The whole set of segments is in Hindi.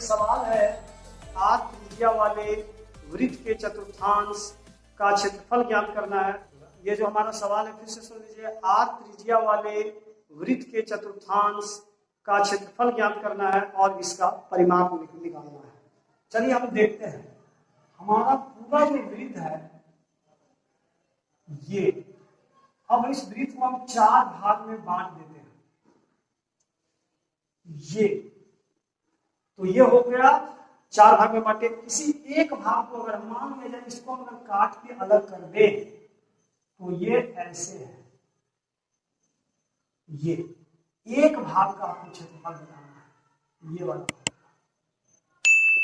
एक सवाल है, आर त्रिज्या वाले वृत्त के चतुर्थांश का क्षेत्रफल ज्ञात करना है। ये जो हमारा सवाल है फिर से सुन लीजिए। आर त्रिज्या वाले वृत्त के चतुर्थांश का क्षेत्रफल ज्ञात करना है और इसका परिमाप निकालना है। चलिए हम देखते हैं। हमारा पूरा जो वृत्त है ये, अब इस वृत्त को हम 4 भाग में बांट देते हैं। तो ये हो गया 4 भाग में बांटे। किसी एक भाग को अगर मान लिया जाए, इसको अगर काट के अलग कर दे तो ये ऐसे है। ये एक भाग का आपको क्षेत्रफल बताना है, ये वाला भाग,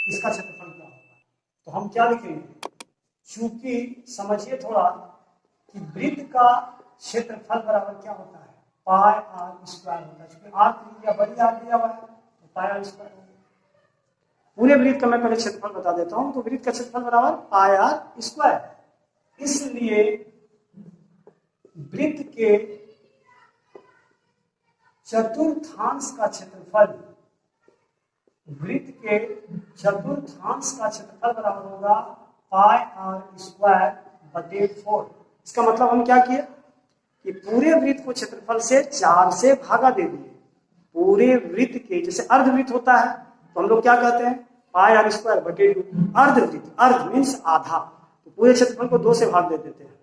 इसका क्षेत्रफल क्या होगा। तो हम क्या लिखेंगे, चूंकि समझिए थोड़ा कि वृत्त का क्षेत्रफल बराबर क्या होता है, पाई आर स्क्वायर होता है। क्योंकि आर त्रिज्या बड़ी आर दिया हुआ है तो पाई आर स्क्वायर होगा। पूरे वृत्त का मैं पहले क्षेत्रफल बता देता हूं। तो वृत्त का क्षेत्रफल बराबर पाई आर स्क्वायर। इसलिए वृत्त के चतुर्थांश का क्षेत्रफल, वृत्त के चतुर्थांश का क्षेत्रफल बराबर होगा पाई आर स्क्वायर बटे 4। इसका मतलब हम क्या किए कि पूरे वृत्त को क्षेत्रफल से 4 से भागा दे दिए। पूरे वृत्त के, जैसे अर्धवृत्त होता है तो हम लोग क्या कहते हैं, पाई आर स्क्वायर बटे 2। अर्धवृत्त, अर्ध मीन्स आधा, तो पूरे क्षेत्रफल को 2 से भाग दे देते हैं।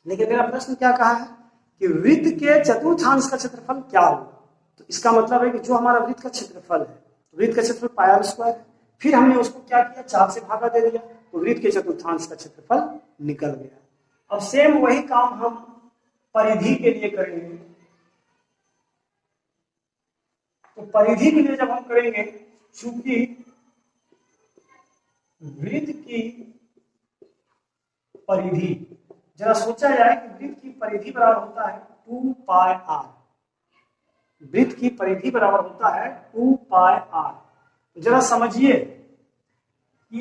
लेकिन मेरा प्रश्न क्या कहा है कि वृत्त के चतुर्थांश का क्षेत्रफल क्या होगा। तो इसका मतलब है कि जो हमारा वृत्त का क्षेत्रफल है, तो वृत्त का क्षेत्रफल पाई आर स्क्वायर है, फिर हमने उसको क्या किया, 4 से भागा दे दिया, तो वृत्त के चतुर्थांश का क्षेत्रफल निकल गया। अब सेम वही काम हम परिधि के लिए करेंगे। तो परिधि के लिए जब हम करेंगे, चूंकि वृत्त की परिधि, जरा सोचा जाए कि वृत्त की परिधि बराबर होता है 2 पाई आर। वृत्त की परिधि बराबर होता है 2 पाई आर। जरा समझिए कि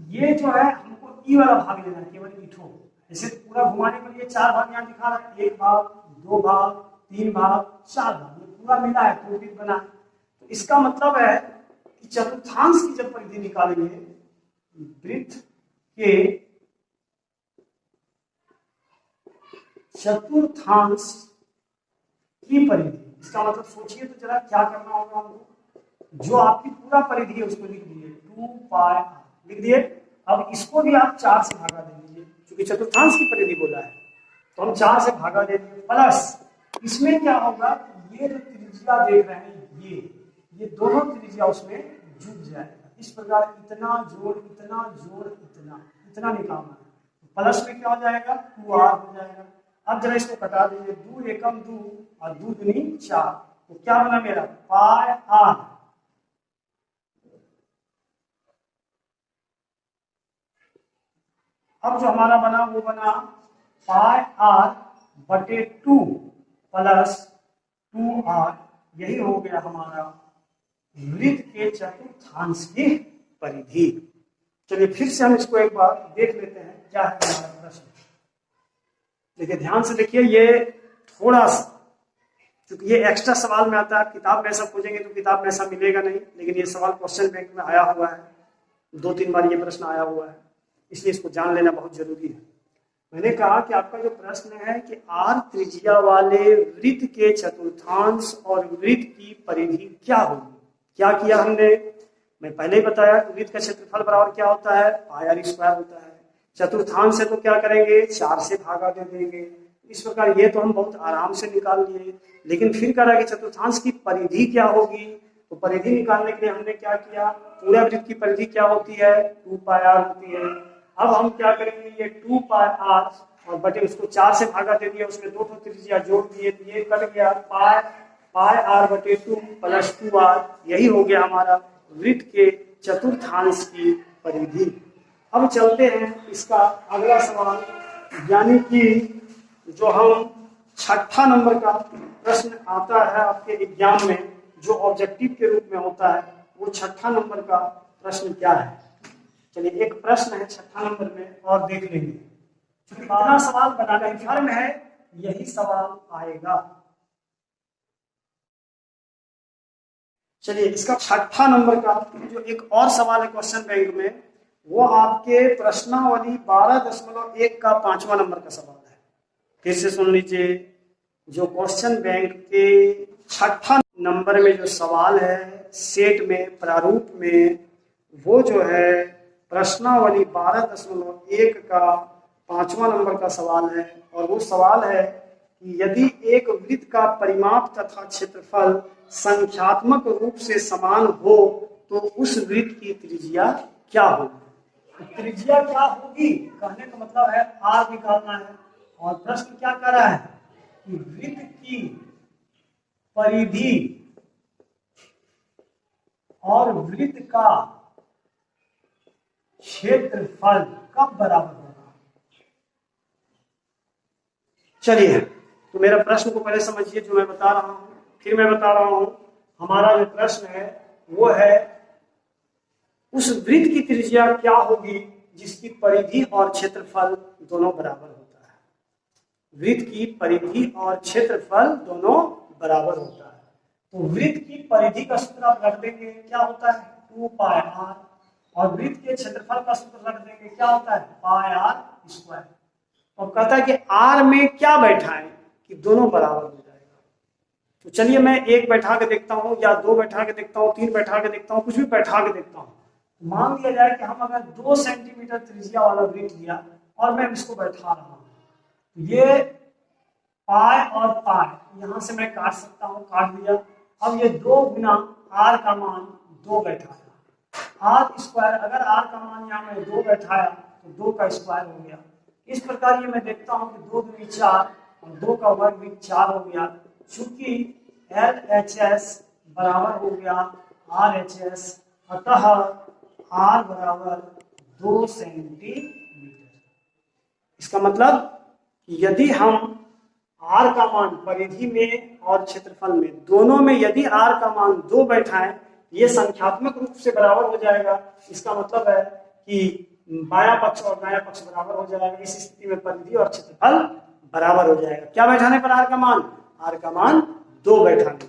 ये जो है हमको ई वाला भाग लेना है, केवल ईठो। जैसे पूरा घुमाने के लिए 4 भाग यहाँ दिखा रहा है, 1 भाग, 2 भाग, 3 भाग, 4 भाग, ये पूरा मिला है तो वृत्त बना। तो इसका मतलब है कि चतुर्थांश की जब परिधि निकालेंगे, वृत्त के चतुर्थांश की परिधि, इसका मतलब सोचिए तो जरा क्या करना होगा हमको। जो आपकी पूरा परिधि है उसको लिख दीजिए 2 पाई आर, लिख दिए। अब इसको भी आप 4 से भागा दे दीजिए, क्योंकि चतुर्थांश की परिधि बोला है तो हम 4 से भागा दे देंगे। प्लस इसमें क्या होगा, ये जो त्रिज्या देख रहे हैं, ये दोनों त्रिज्या उसमें जुड़ जाएगा। इस प्रकार इतना जोड़ इतना जोड़ इतना निकालना है। प्लस में क्या हो जाएगा, 2r हो जाएगा। अब जरा इसको कटा दीजिए, 2 एकम 2 और 2 दूनी 4, तो क्या बना मेरा, पाई आर। अब जो हमारा बना वो बना पाई आर बटे 2 प्लस 2r। यही हो गया हमारा वृत्त के चतुर्थांश की परिधि। चलिए फिर से हम इसको एक बार देख लेते हैं क्या है हमारा प्रश्न। देखिए ध्यान से देखिए, ये थोड़ा सा, क्योंकि ये एक्स्ट्रा सवाल में आता है, किताब में ऐसा खोजेंगे तो किताब में ऐसा मिलेगा नहीं, लेकिन ये सवाल क्वेश्चन बैंक में आया हुआ है, 2-3 बार ये प्रश्न आया हुआ है, इसलिए इसको जान लेना बहुत जरूरी है। मैंने कहा कि आपका जो प्रश्न है कि आर त्रिज्या वाले वृत्त के चतुर्थांश और वृत्त की परिधि क्या होगी। क्या किया हमने, मैं पहले ही बताया कि वृत्त का क्षेत्रफल बराबर क्या होता है, पाई आर स्क्वायर होता है। चतुर्थांश से तो क्या करेंगे, 4 से भागा दे देंगे। इस प्रकार ये तो हम बहुत आराम से निकाल लिए। लेकिन फिर कह रहा है कि चतुर्थांश की परिधि क्या होगी। तो परिधि निकालने के लिए हमने क्या किया, पूरा वृत्त की परिधि क्या होती है, 2 पाई आर होती है। अब हम क्या करेंगे, ये 2 पाई आर और बटे उसको 4 से भागा दे दिया, उसमें 2 त्रिज्या जोड़ दिए, ये कट गया, पाई आर बटे 2 प्लस 2r। यही हो गया हमारा वृत्त के चतुर्थांश की परिधि। अब चलते हैं इसका अगला सवाल, यानी कि जो हम 6ठा नंबर का प्रश्न आता है आपके एग्जाम में, जो ऑब्जेक्टिव के रूप में होता है, वो 6ठा नंबर का प्रश्न क्या है। चलिए एक प्रश्न है 6ठा नंबर में और देख लेंगे। क्योंकि इतना सवाल बनाना इंफॉर्म है, यही सवाल आएगा। चलिए इसका छठा नंबर का जो एक और सवाल है क्वेश्चन बैंक में, वो आपके प्रश्नावली 12.1 का 5वां नंबर का सवाल है। फिर से सुन लीजिए, जो क्वेश्चन बैंक के छठा नंबर में जो सवाल है सेट में प्रारूप में, वो जो है प्रश्नावली 12.1 का 5वां नंबर का सवाल है। और वो सवाल है कि यदि एक वृत्त का परिमाप तथा क्षेत्रफल संख्यात्मक रूप से समान हो तो उस वृत्त की त्रिज्या क्या होगी। त्रिज्या क्या होगी कहने का मतलब है आर निकालना है। और प्रश्न क्या कर रहा है कि वृत्त की परिधि और वृत्त का क्षेत्रफल कब बराबर होगा। चलिए तो मेरा प्रश्न को पहले समझिए जो मैं बता रहा हूं, फिर मैं बता रहा हूं। हमारा जो प्रश्न है वो है उस वृत्त की त्रिज्या क्या होगी जिसकी परिधि और क्षेत्रफल दोनों बराबर होता है। वृत्त की परिधि और क्षेत्रफल दोनों बराबर होता है। तो वृत्त की परिधि का सूत्र आप रख देंगे, क्या होता है 2 पाई आर। और वृत्त के क्षेत्रफल का सूत्र रख देंगे, क्या होता है पाई आर स्क्वायर। और कहता है कि आर में क्या बैठा है कि दोनों बराबर हो जाएगा। तो चलिए मैं एक बैठा के देखता हूं, या 2 बैठा के देखता हूं, 3 बैठा के देखता हूं, कुछ भी बैठा के देखता हूं। मान लिया जाए कि हम अगर 2 सेंटीमीटर त्रिज्या वाला वृत्त लिया और मैं इसको बैठा रहा हूं, ये पाई और पाई यहां से मैं काट सकता हूं, काट दिया। अब ये 2 गुना आर का मान 2 बैठाया, आर स्क्वायर। अगर आर का मान यहाँ में 2 बैठाया तो 2 का स्क्वायर हो गया। इस प्रकार ये मैं देखता हूं कि 2 दूनी 4 और 2 का वर्ग भी 4 हो गया। चूंकि LHS बराबर हो गया RHS, अतः R बराबर 2 सेंटीमीटर। इसका मतलब कि यदि हम R का मान परिधि में और क्षेत्रफल में दोनों में यदि R का मान 2 बैठाएं, ये संख्यात्मक रूप से बराबर हो जाएगा। इसका मतलब है कि बायां पक्ष और दायां पक्ष बराबर हो जाएगा। इस स्थिति में परिधि और क्षेत्रफल बराबर हो जाएगा। क्या बैठाने पर आर का मान 2 बैठाने